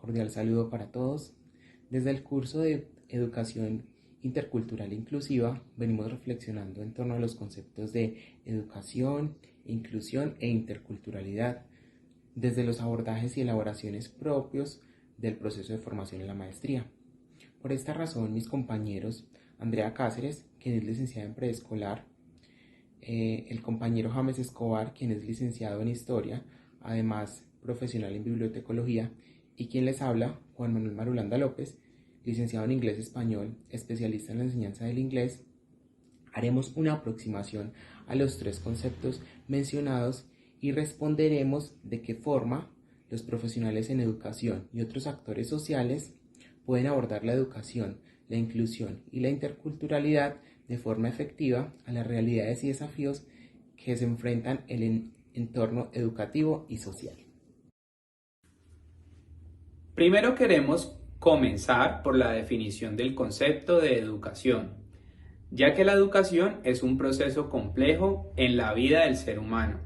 cordial saludo para todos. Desde el curso de Educación Intercultural e Inclusiva venimos reflexionando en torno a los conceptos de educación, inclusión e interculturalidad, desde los abordajes y elaboraciones propios del proceso de formación en la maestría. Por esta razón, mis compañeros Andrea Cáceres, quien es licenciada en preescolar, el compañero James Escobar, quien es licenciado en Historia, además profesional en Bibliotecología, y quien les habla, Juan Manuel Marulanda López, licenciado en Inglés Español, especialista en la enseñanza del inglés, haremos una aproximación a los tres conceptos mencionados y responderemos de qué forma los profesionales en educación y otros actores sociales pueden abordar la educación, la inclusión y la interculturalidad de forma efectiva a las realidades y desafíos que se enfrentan en el entorno educativo y social. Primero queremos comenzar por la definición del concepto de educación, ya que la educación es un proceso complejo en la vida del ser humano,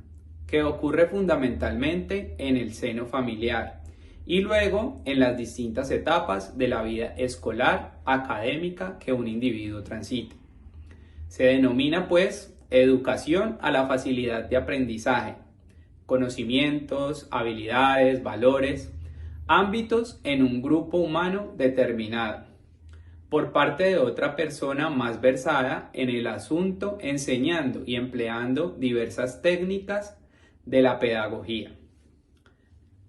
que ocurre fundamentalmente en el seno familiar y luego en las distintas etapas de la vida escolar, académica que un individuo transita. Se denomina pues educación a la facilidad de aprendizaje, conocimientos, habilidades, valores, ámbitos en un grupo humano determinado, por parte de otra persona más versada en el asunto, enseñando y empleando diversas técnicas de la pedagogía.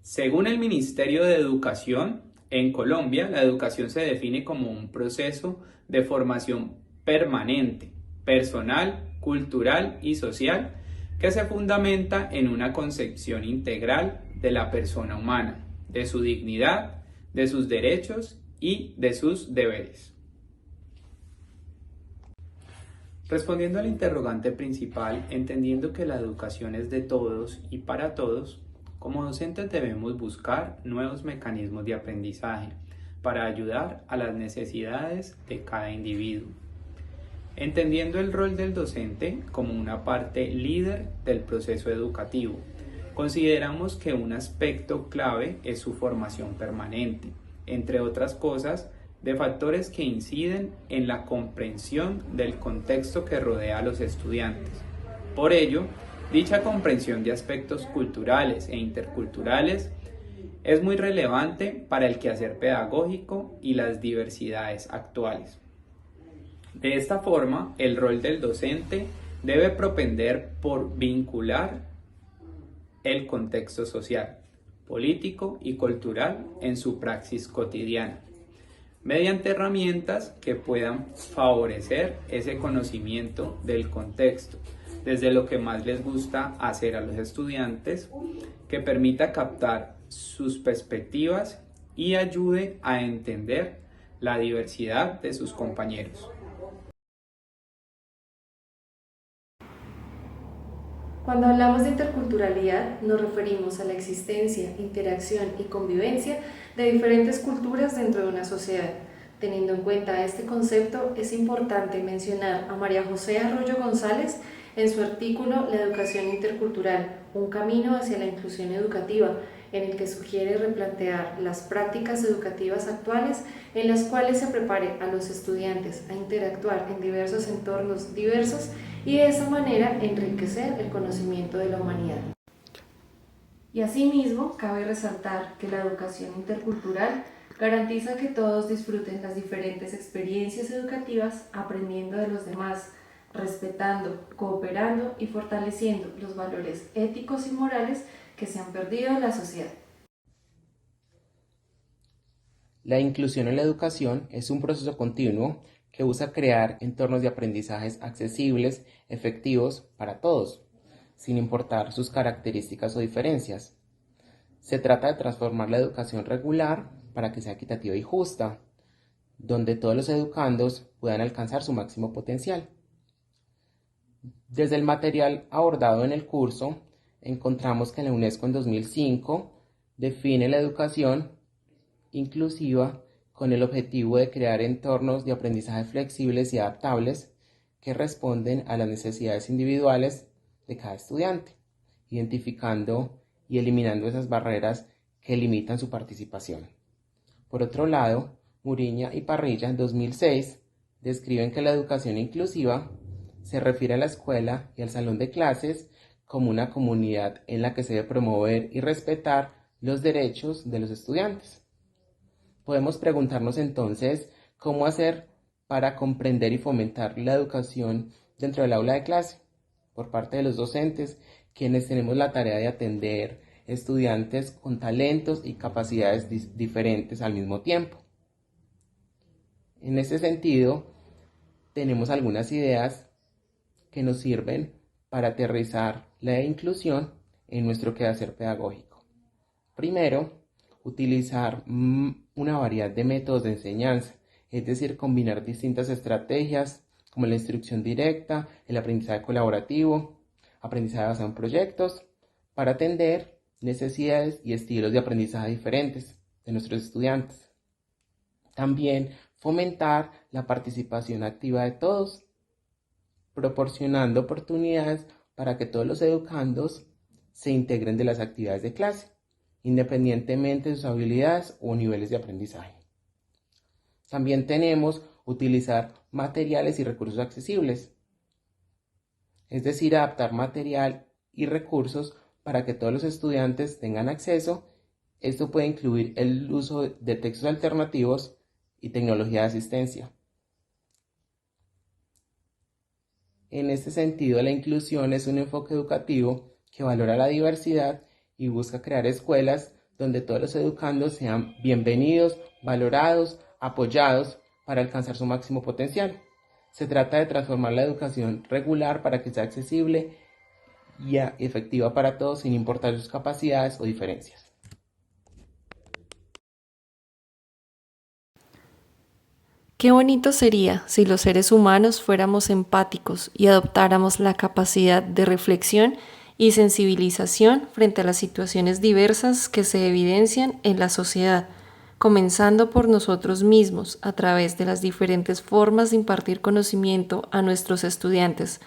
Según el Ministerio de Educación, en Colombia la educación se define como un proceso de formación permanente, personal, cultural y social que se fundamenta en una concepción integral de la persona humana, de su dignidad, de sus derechos y de sus deberes. Respondiendo al interrogante principal, entendiendo que la educación es de todos y para todos, como docentes debemos buscar nuevos mecanismos de aprendizaje para ayudar a las necesidades de cada individuo. Entendiendo el rol del docente como una parte líder del proceso educativo, consideramos que un aspecto clave es su formación permanente, entre otras cosas, de factores que inciden en la comprensión del contexto que rodea a los estudiantes. Por ello, dicha comprensión de aspectos culturales e interculturales es muy relevante para el quehacer pedagógico y las diversidades actuales. De esta forma, el rol del docente debe propender por vincular el contexto social, político y cultural en su praxis cotidiana, mediante herramientas que puedan favorecer ese conocimiento del contexto, desde lo que más les gusta hacer a los estudiantes, que permita captar sus perspectivas y ayude a entender la diversidad de sus compañeros. Cuando hablamos de interculturalidad, nos referimos a la existencia, interacción y convivencia de diferentes culturas dentro de una sociedad. Teniendo en cuenta este concepto, es importante mencionar a María José Arroyo González en su artículo La educación intercultural, un camino hacia la inclusión educativa, en el que sugiere replantear las prácticas educativas actuales en las cuales se prepare a los estudiantes a interactuar en diversos entornos diversos y de esa manera enriquecer el conocimiento de la humanidad. Y asimismo, cabe resaltar que la educación intercultural garantiza que todos disfruten las diferentes experiencias educativas aprendiendo de los demás, respetando, cooperando y fortaleciendo los valores éticos y morales que se han perdido en la sociedad. La inclusión en la educación es un proceso continuo que busca crear entornos de aprendizajes accesibles, efectivos para todos, sin importar sus características o diferencias. Se trata de transformar la educación regular para que sea equitativa y justa, donde todos los educandos puedan alcanzar su máximo potencial. Desde el material abordado en el curso, encontramos que la UNESCO en 2005 define la educación inclusiva con el objetivo de crear entornos de aprendizaje flexibles y adaptables que responden a las necesidades individuales de cada estudiante, identificando y eliminando esas barreras que limitan su participación. Por otro lado, Muriña y Parrilla en 2006 describen que la educación inclusiva se refiere a la escuela y al salón de clases como una comunidad en la que se debe promover y respetar los derechos de los estudiantes. Podemos preguntarnos entonces cómo hacer para comprender y fomentar la educación dentro del aula de clase por parte de los docentes, quienes tenemos la tarea de atender estudiantes con talentos y capacidades diferentes al mismo tiempo. En ese sentido, tenemos algunas ideas que nos sirven para aterrizar la inclusión en nuestro quehacer pedagógico. Primero, utilizar una variedad de métodos de enseñanza, es decir, combinar distintas estrategias como la instrucción directa, el aprendizaje colaborativo, aprendizaje basado en proyectos, para atender necesidades y estilos de aprendizaje diferentes de nuestros estudiantes. También fomentar la participación activa de todos, proporcionando oportunidades para que todos los educandos se integren de las actividades de clase, independientemente de sus habilidades o niveles de aprendizaje. También tenemos utilizar materiales y recursos accesibles, es decir, adaptar material y recursos para que todos los estudiantes tengan acceso. Esto puede incluir el uso de textos alternativos y tecnología de asistencia. En este sentido, la inclusión es un enfoque educativo que valora la diversidad y busca crear escuelas donde todos los educandos sean bienvenidos, valorados, apoyados para alcanzar su máximo potencial. Se trata de transformar la educación regular para que sea accesible y efectiva para todos sin importar sus capacidades o diferencias. Qué bonito sería si los seres humanos fuéramos empáticos y adoptáramos la capacidad de reflexión y sensibilización frente a las situaciones diversas que se evidencian en la sociedad, comenzando por nosotros mismos a través de las diferentes formas de impartir conocimiento a nuestros estudiantes.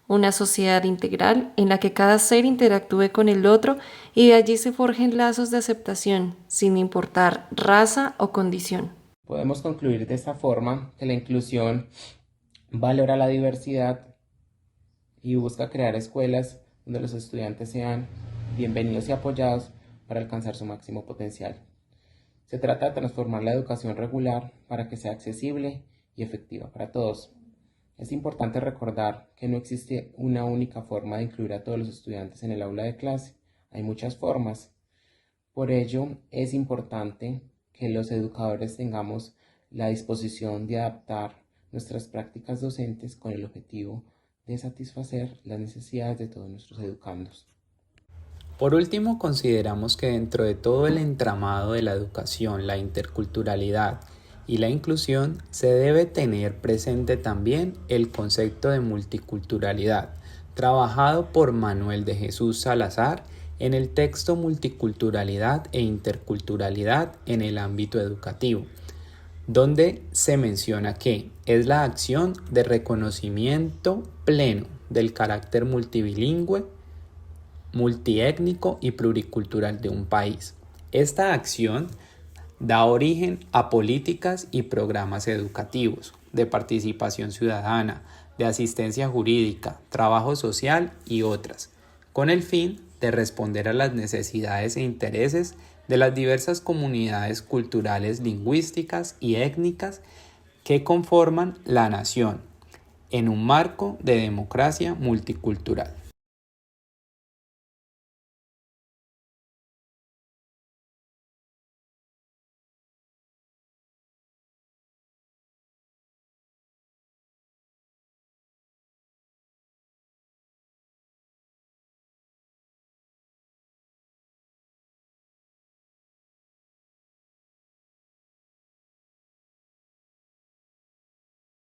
Una sociedad integral en la que cada ser interactúe con el otro y de allí se forjen lazos de aceptación, sin importar raza o condición. Podemos concluir de esta forma que la inclusión valora la diversidad y busca crear escuelas donde los estudiantes sean bienvenidos y apoyados para alcanzar su máximo potencial. Se trata de transformar la educación regular para que sea accesible y efectiva para todos. Es importante recordar que no existe una única forma de incluir a todos los estudiantes en el aula de clase. Hay muchas formas. Por ello, es importante que los educadores tengamos la disposición de adaptar nuestras prácticas docentes con el objetivo de satisfacer las necesidades de todos nuestros educandos. Por último, consideramos que dentro de todo el entramado de la educación, la interculturalidad y la inclusión, se debe tener presente también el concepto de multiculturalidad, trabajado por Manuel de Jesús Salazar en el texto Multiculturalidad e Interculturalidad en el ámbito educativo, donde se menciona que es la acción de reconocimiento pleno del carácter multilingüe, multiétnico y pluricultural de un país. Esta acción da origen a políticas y programas educativos, de participación ciudadana, de asistencia jurídica, trabajo social y otras, con el fin de responder a las necesidades e intereses de las diversas comunidades culturales, lingüísticas y étnicas que conforman la nación, en un marco de democracia multicultural.